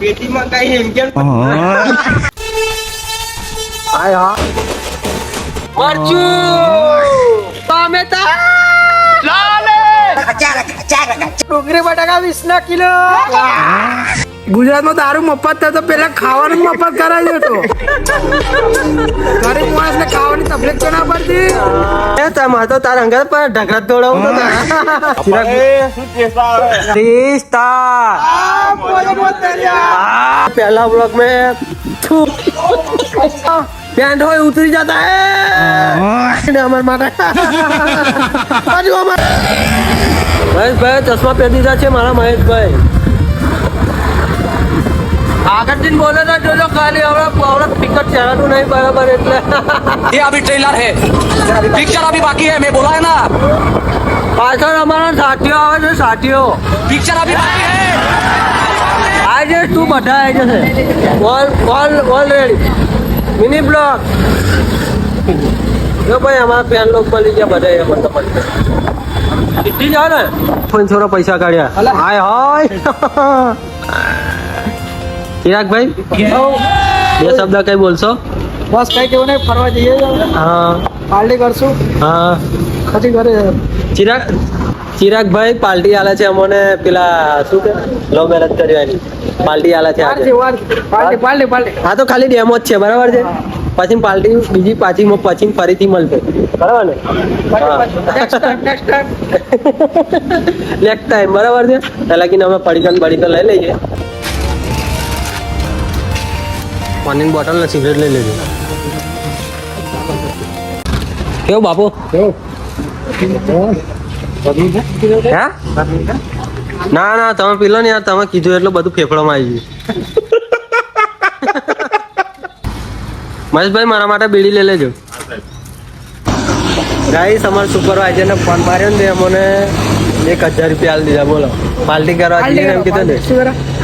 પેટીમાં કઈ એમ કેમ આય હા મરચું ટમેટા લાલે ડુંગળી બટાકા 20 કિલો. ગુજરાતમાં દારૂ મફત થાય તો પેલા ખાવાનું મફત કરાવી દેતો. ગરીબ માણસ ને ખાવાની તકલીફ તો ના પડતી. એ તમારે તો તારા અંગત પર ઢગલા દોડાવું તો पहला ब्लॉक में पैंट हो उतरी जाता है हमारे मारे महेश भाई चश्मा पहन दीधा છે મારા મહેશ ભાઈ આગળ दिन બોલે તો જોજો ખાલી હવે ટિકટ ચલાતું નહીં બરાબર એટલે ये अभी ट्रेलर है पिक्चर अभी बाकी है मैं बोला है ना પાછળ અમારા સાથીઓ આવે છે સાથીઓ पिक्चर अभी बाकी है આજે તું બધા આવી જશે ઓલરેડી મિની બ્લોક જો ભાઈ અમારા ફેન લોક મળી ગયા બધા એમાં તો કેટલી જાવ ને ફોન છોરો પૈસા કાઢ્યા હાય હાય ચિરાગભાઈ બે શબ્દ કઈ બોલશો બસ કઈ કેવું નહીં, ફરવા જઈએ હા પાર્ટી કરશું હા પછી ઘરે. ચિરાગભાઈ પાર્ટી આલે છે અમને પેલા શું કે લવ મેરેજ કરવાની પાર્ટી આલે છે આજે પાર્ટી પાર્ટી પાર્ટી. હા તો ખાલી ડેમો જ છે બરાબર છે પછી પાર્ટી બીજી પછી ફરીથી મળશે બરાબર ને નેક્સ્ટ ટાઈમ બરાબર છે પેલા કે અમે પડીકન લઈ લઈએ પાણીની બોટલ ને સિગરેટ લઈ લેજો કેવું બાપુ હા ના ના તમે પીલો ને યાર તમે કીધું એટલે બધું ફેફડામાં આવી ગયું મહેશભાઈ મારા માટે બીડી લઈ લેજો ગાઈસ અમારા સુપરવાઇઝર ને ફોન માર્યો ને અમને 1000 રૂપિયા આલી દીધા બોલો પાર્ટી કરવા જઈએ એમ કીધું ને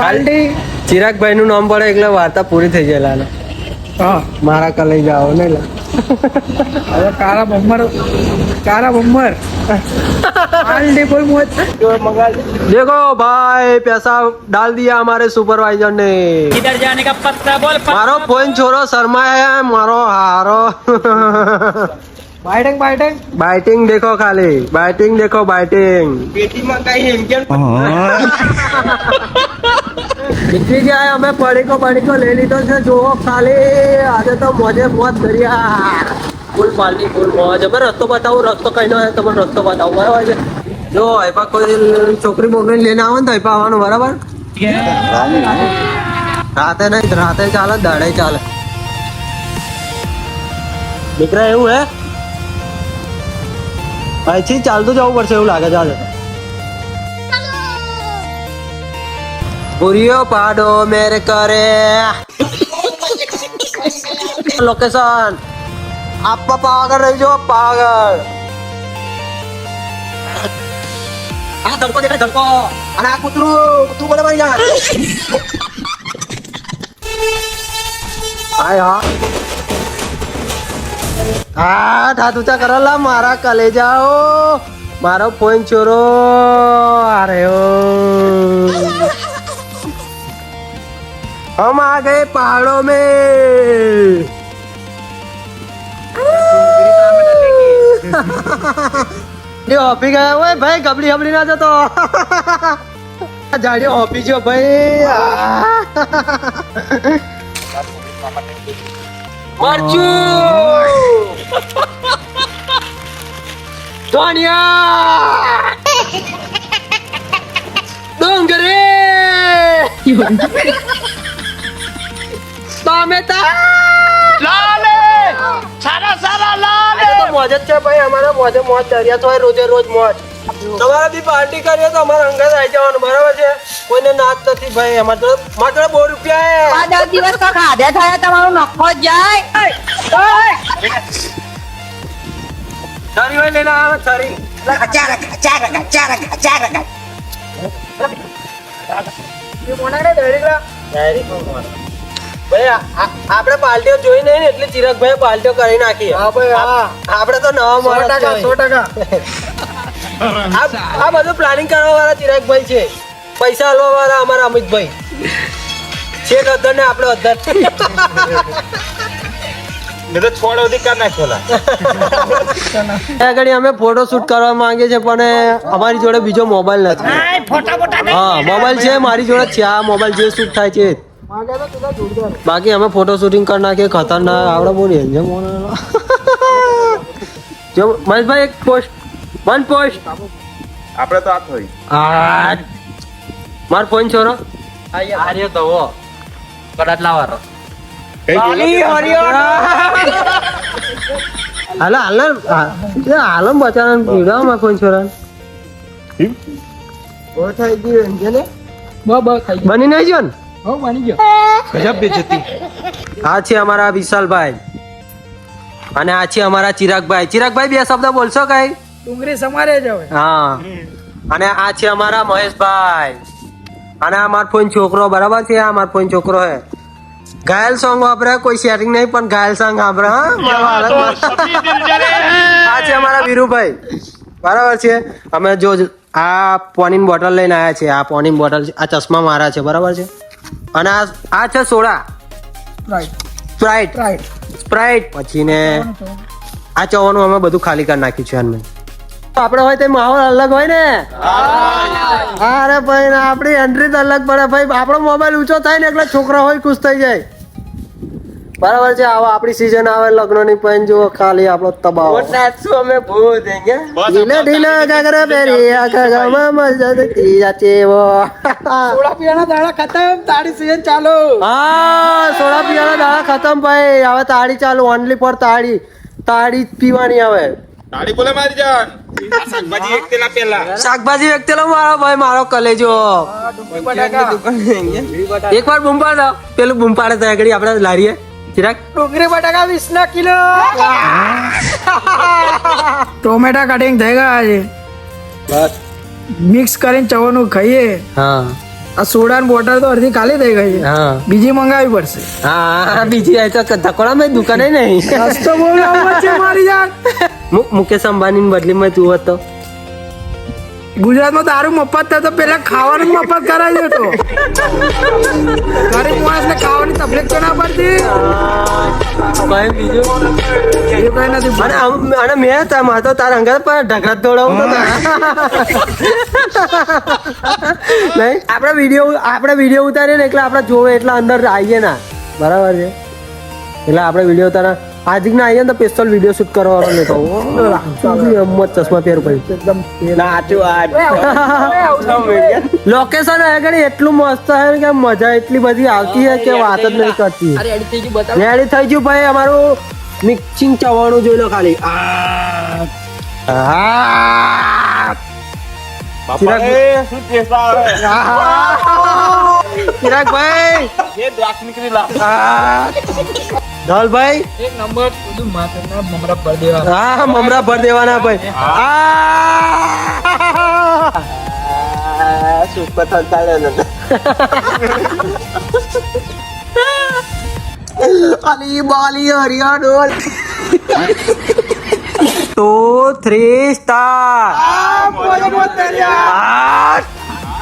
પાર્ટી ચિરાગભાઈ નું નામ પડે એટલે વાર્તા પૂરી થઈ જાય લાલા હા મારા કા લઈ જાઓ ને હવે કારા બમ્બર પાર્ટી કોઈ મોજ મંગાલ. देखो भाई पैसा डाल दिया हमारे सुपरवाइजर ने इधर जाने का पत्ता बोल मारो फोन छोरो शर्मा है मारो हारो बाइटिंग देखो खाली बाइटिंग देखो बाइटिंग પેટીમાં કઈ એમ કેમ નીકળી ગયા અમે પડીકો લઈ લીધો છે જો ખાલી આજે તો મોજે મોજ કર્યા ફૂલ પાર્ટી ફૂલ મોજ અમે રસ્તો બતાવું રસ્તો કઈ નો તમે રસ્તો બતાવો બરાબર છે જો હૈપા કોઈ છોકરી બોકરી લઈને આવો ને તો હૈપા આવવાનું બરાબર રાતે નહીં રાતે ચાલે દાડે ચાલે દીકરા એવું હે અહીંથી ચાલતું જવું પડશે એવું લાગે ચાલે પૂરીઓ પાડો મેરે કરે લોકેશન આપવા પાવાગઢ રહી જો પાવાગઢ हाँ धड़को देखा धड़को અને આ કૂતરું બોલે ભાઈ જા હાય હા હાથ ઊંચા કરેલા મારા કલેજાઓ મારો ફોન ચોરો અરે ઓ हम आ गए पहाड़ों में હોપી ગયા હોય ભાઈ ગબડી હબડી ના જતો જાડીઓ હોપી ગયો ભાઈ મરચું ધનિયા ડુંગળી ટમેટા लाले सारा सारा लाले મોજ જ છે ભાઈ અમારે મોજે મોજ દરિયા તો રોજે રોજ મોજ તમારે બી પાર્ટી કરીએ તો અમારા અંગત આવી જવાનું બરાબર છે કોઈને નાચ નથી ભાઈ અમારે તો માત્ર 2 રૂપિયા 10 દિવસ તો ખાધા થયા તમારો નફો જાય. સારી હોય લઈને આવે સારી ભાઈ આપણે પાર્ટીઓ જોઈ નહીં ને એટલે ચિરાગભાઈ પાર્ટીઓ કરી નાખી હા ભાઈ હા આપણે તો નવા માણસ 100% આ બધું પ્લાનિંગ કરવા વાળા ચિરાગભાઈ છે પૈસા આલવા વાળા અમારા અમિતભાઈ છે તો અધર ને આપણે અધર મેં તો છોડ અવધી કરી નાખ્યો આગળ અમે ફોટો શૂટ કરવા માંગીએ છીએ પણ અમારી જોડે બીજો મોબાઈલ નથી હા મોબાઈલ છે મારી જોડે છે આ મોબાઈલ જે શૂટ થાય છે બાકી અમે ફોટો શૂટિંગ કરી નાખીએ ખતરનાક આપણે બોલીએ છે જો મહેશભાઈ એક પોસ્ટ વન પોસ્ટ આપણે તો આ થઈ આ માર ફોન છોરો આર્યો તો હો કડાટ લાવારો હાલો હાલો હાલો બચારા પીડા માં ફોન છોરા બની નહીં જો ને ગજબ બેજતી. આ છે અમારા વિશાલભાઈ અને આ છે અમારા ચિરાગભાઈ બે શબ્દ બોલશો કઈ ડુંગળી સમારે જ હવે. હા અને આ છે અમારા મહેશભાઈ અને આ મારો ફોન છોકરો બરાબર છે આ મારો ફોન છોકરો હે ઘાયલ સોંગ વાપરે કોઈ સેટિંગ નહીં પણ ઘાયલ સોંગ વાપરે હા આ છે અમારા વીરુભાઈ બરાબર છે અમે જો આ પાણીની બોટલ લઈને આવ્યા છે આ પાણીની બોટલ છે આ ચશ્મા મારા છે બરાબર છે અને આ છે સોડા સ્પ્રાઇટ પછી ને આ ચવાનું અમે બધું ખાલી કરી નાખ્યું છે અમને આપડે હોય તો માહોલ અલગ હોય ને અરે ભાઈ આપડી એન્ટ્રી તો અલગ પડે ભાઈ આપણો મોબાઈલ ઊંચો થાય ને એટલે છોકરા હોય ખુશ થઈ જાય બરાબર છે આવો આપડી સીઝન આવે લગ્ન ની પણ જો ખાલી આપણો તબાવ અમે ઢીલા ઢીલા ઘાઘરા પહેરી આખા ગામમાં મજા થતી જાચે વો સોડા પીવાના દાડા ખતમ, તાળી સીઝન ચાલુ. હા સોડા પીવાના દાડા ખતમ ભાઈ હવે તાળી ચાલુ ઓનલી ફોર તાળી જ પીવાની આવે તાળી બોલે મારી જાન આ શાકભાજી એક તેના પેલા શાકભાજી વ્યક્તિનો મારો ભાઈ મારો કલેજો એક વાર બૂમ પાડ પેલું બૂમ પાડે તો આગળ આપણે લારીએ ચિરાગ ડુંગળી બટાકા 20 કિલો. ટોમેટા કટિંગ થઈ ગયા છે બસ મિક્સ કરીને ચવાનું ખાઈએ. હા આ સોડાની બોટલ તો અડધી ખાલી થઈ ગઈ છે, હા બીજી મંગાવી પડશે. હા બીજી આ તો ધકોડા માં દુકાને નહીં રસ્તો બહુ લાંબો છે મારી જાન. મુકેશ અંબાની ની બદલીમાં તું હતો ગુજરાતમાં દારૂ મફત થતો પેલા ખાવાનું મફત કરાવી દેતો. ગરીબ માણસને ખાવાની તકલીફ તો ના પડતી. ભાઈ બીજું એવું કઈ નથી. અને મેં તો તારા અંગત પણ ઢગલા દોડાવું નહીં આપણે વિડીયો ઉતારીએ ને એટલે આપણે જોવે એટલે અંદર આવીએ ના બરાબર છે એટલે આપણે વિડીયો ઉતારા હાર્દિક ના આવીએ ને તો પિસ્તોલ વિડીયો શૂટ કરવાનો નહીં તો હિંમત ચશ્મા પહેર ભાઈ એકદમ લોકેશન આગળ એટલું મસ્ત છે ને કે મજા એટલી બધી આવતી છે કે વાત જ નહીં કરતી રેડી થઈ ગયું ભાઈ અમારું મિક્સિંગ ચવાણું જોઈ લો ખાલી ચિરાગભાઈ ધવલભાઈ એક નંબર બધું માથાના મમરા ભર દેવા. હા મમરા ભર દેવાના ભાઈ અલી બાલી હરિયા ડોલ તો 3 સ્ટાર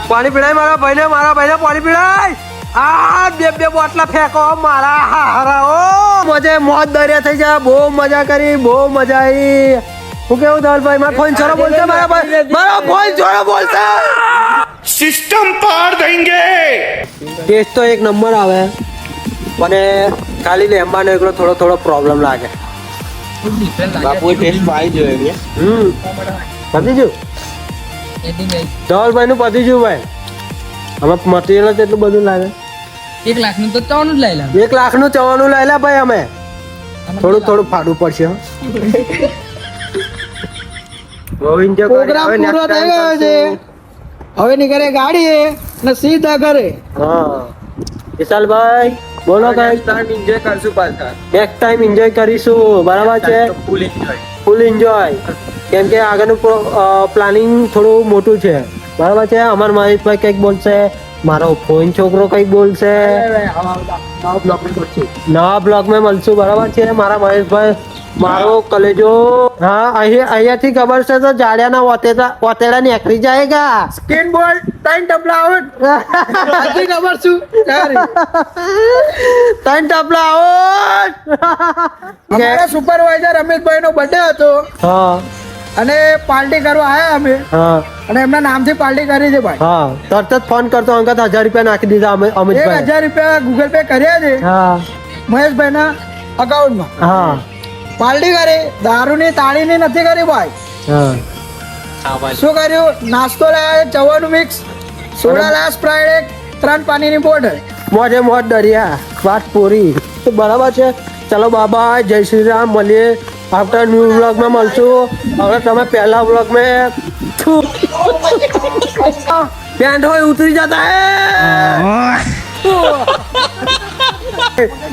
પાણી પીડાય મારા ભાઈને પાણી પીડાય આ બે બોટલા ફેંકો મારા હારાઓ મજે મોજ દરિયા થઈ જાય બહુ મજા કરી બહુ મજા આવી હું કેવું ધવલભાઈ મારા ફોન છોરો બોલશે મારા ભાઈ મારા ફોન છોરો બોલશે સિસ્ટમ પાર દેંગે ટેસ્ટ તો એક નંબર આવે મને ખાલી લેમ્બાનો એકલો થોડો પ્રોબ્લેમ લાગે બાપુ ટેસ્ટ પાઈ જોઈએ પતી ગયું ધવલભાઈ નું પતી ગયું ભાઈ અમે મટીરિયલ જ એટલું બધું લાગે 1 લાખનું તો ચાવનું જ લઈ લે. 1 લાખનું ચવાનું લઈ લે ભાઈ અમે થોડું ફાડવું પડશે પ્રોગ્રામ પૂરો થઈ ગયો છે. હવે નીકળે ગાડી ને સીધા ઘરે. હા વિશાલભાઈ બોલો કઈ એન્જોય કરશું પાછા નેક્સ્ટ ટાઈમ એન્જોય કરીશું બરાબર છે ફૂલ એન્જોય કેમ કે આગળનું પ્લાનિંગ થોડું મોટું છે બરાબર છે અમાર મહેશભાઈ કંઈક બોલશે મારો ફોન છોકરો કઈ બોલશે નવા બ્લોગ માં મળશું બરાબર છે મારા મહેશભાઈ મારો કલેજો હા અહીંયાથી ખબર છે તો જાડિયાના ઓતેડા નીકળી જાયગા સ્કીન બોલ 3 ટપલા આઉટ આથી ખબર છું ત્રણ ટપલા આઉટ અમારા સુપરવાઇઝર અમિતભાઈ નો બર્થડે હતો હા અને પાર્ટી કરવા આયા અમે હા અને એમના નામથી પાર્ટી કરી છે ભાઈ હા તરત જ ફોન કરતો અંકત 1000 રૂપિયા નાખી દીધા અમિતભાઈ 1000 રૂપિયા ગૂગલ પે કર્યા છે હા મહેશભાઈ ના અકાઉન્ટમાં હા પાર્ટી કરી દારૂની તાળીની નથી કરી ભાઈ હા શું કર્યું નાસ્તો લાવ્યા ચવાનું મિક્સ સોડા લાવ્યા સ્પ્રાઇટ 3 પાણીની બોટલ મોજે મોજ દરિયા વાત પૂરી તો બરાબર છે ચલો બાબા જય શ્રી રામ મળીએ आफ्टर न्यू व्लॉग में મળશું હવે તમે પહેલા व्लॉग में પેન્ટ હોય ઉતરી જતા હે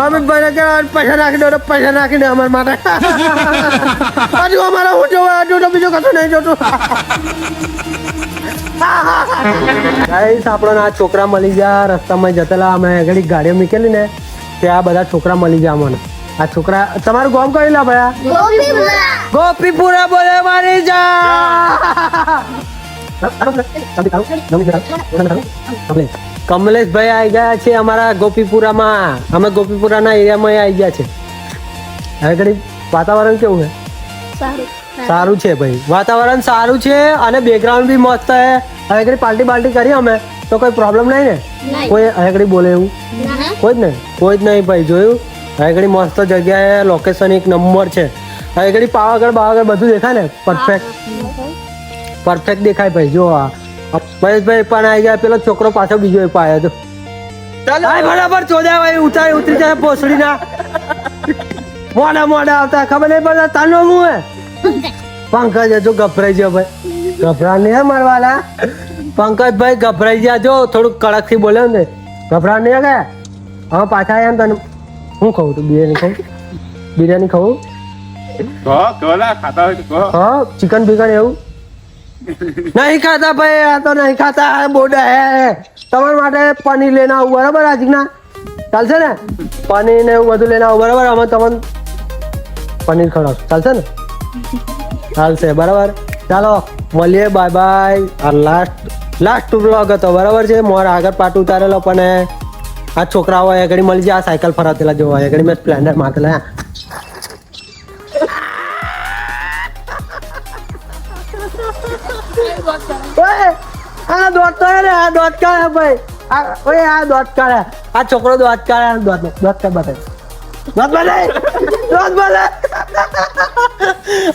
અમિતભાઈ કે પૈસા નાખી દો અમારા માટે હજુ અમારા હું જોવા હજુ તો બીજું કશું નહીં જોતું ગાઈસ આપણને આ છોકરા મળી ગયા રસ્તામાં જતેલા અમે ઘડી ગાડીઓ મૂકેલી ને ત્યાં બધા છોકરા મળી ગયા મને આ છોકરા તમારું ગામ કઈ લા ભયા ગોપીપુરા બોલે મારી કમલેશભાઈ આવી ગયા છે અમારા ગોપીપુરામાં અમે ગોપીપુરાના એરિયામાં આવી ગયા છે હવે ઘડી વાતાવરણ કેવું છે સારું છે ભાઈ વાતાવરણ સારું છે અને બેકગ્રાઉન્ડ બી મસ્ત છે હવે ઘડી પાર્ટી કરી અમે તો કોઈ પ્રોબ્લેમ નહીં ને કોઈ હવે ઘડી બોલે એવું કોઈ જ નહીં ભાઈ જોયું હવે ઘડી મસ્ત જગ્યાએ લોકેશન એક નંબર છે હવે ઘડી પાવાગઢ બધું દેખાય ને પરફેક્ટ દેખાય ભાઈ જો આ મહેશભાઈ પણ આવી ગયા પેલો છોકરો પાછો બીજો એક આવ્યો તો બરાબર ચોદ્યા ભાઈ ઉતરી જાય પોસડી ના મોડા આવતા ખબર નહીં પડતા તાનો હું હે પંકજ જો ગભરાઈ ગયો ભાઈ ગભરા નહીં મારવાલા પંકજભાઈ ગભરાઈ ગયા જો થોડુંક કડક થી બોલ્યો ને ગભરા નહીં ગયા હવે પાછા આવ્યા તને હું ખાવું તું બિરયાની ખાવું ખાતા હોય તો કહો. હા ચિકન બિકન એવું નહીં ખાતા ભાઈ આ તો નહીં ખાતા બોડા હે તમારા માટે પનીર લઈને આવું બરાબર આજના ચાલશે ને પનીર ને એવું બધું લઈને આવું બરાબર અમે તમને પનીર ખવડાવશું ચાલશે ને ચાલશે બરાબર ચાલો મળીએ બાય આ લાસ્ટ બ્લોગ હતો બરાબર છે મોર આગળ પાટ ઉતારેલો પણ આ છોકરાઓ એ ઘડી મળી જાય આ સાયકલ ફરાતેલા જોવા એ ઘડી મેં સ્પ્લેન્ડર મારેલા આ દોત કાઢે આ દોત કાઢે ભાઈ આ દોત કાઢે આ છોકરો દોત કાઢે દોત કાઢે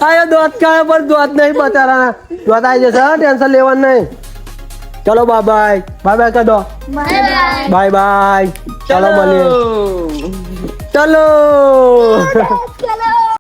આ દોત કાઢે પણ દોત નહીં બતારા દોત આવી જશે ટેન્શન લેવાનું નહીં ચલો બાય કહો બાય ચલો મળીએ ચલો